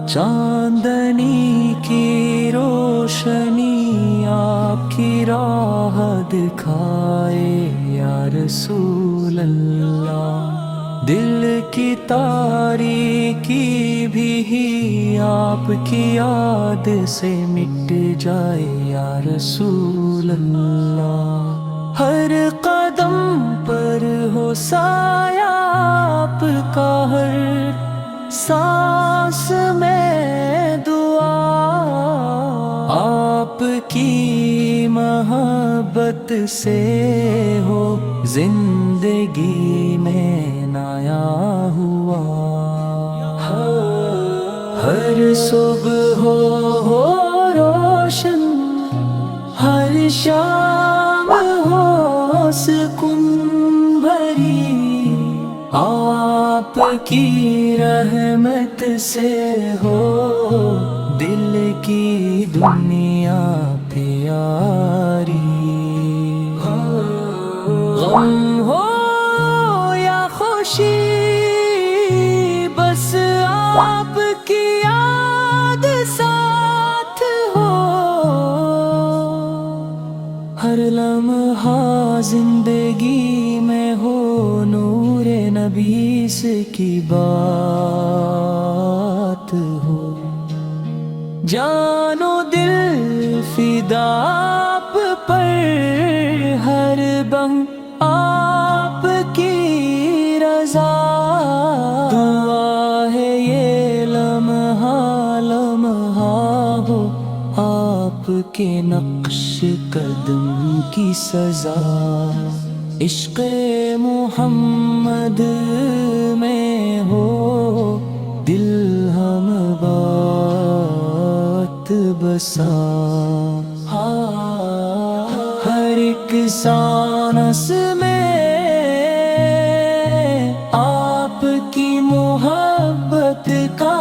چاندنی کی روشنی آپ کی راہ دکھائے یا رسول اللہ، دل کی تاریکی بھی آپ کی یاد سے مٹ جائے یا رسول اللہ، ہر قدم پر ہو سایہ آپ کا، ہر سانس میں دعا، آپ کی محبت سے ہو زندگی میں نیا ہوا، ہر صبح ہو روشن، ہر شام ہو سکون بھری، آپ کی رحمت سے ہو دل کی دنیا پیاری، غم ہو یا خوشی بس آپ کی یاد ساتھ ہو، ہر لمحہ زندگی میں ہو نور نبی سے کی بات ہو، جان و دل فدا آپ پر، ہر بم آپ کی رضا، دعا ہے یہ لمحہ لمحہ ہو آپ کے نقش قدم کی سزا، عشق محمد میں ہو دل ہم بات بسا، ہر ایک سانس میں آپ کی محبت کا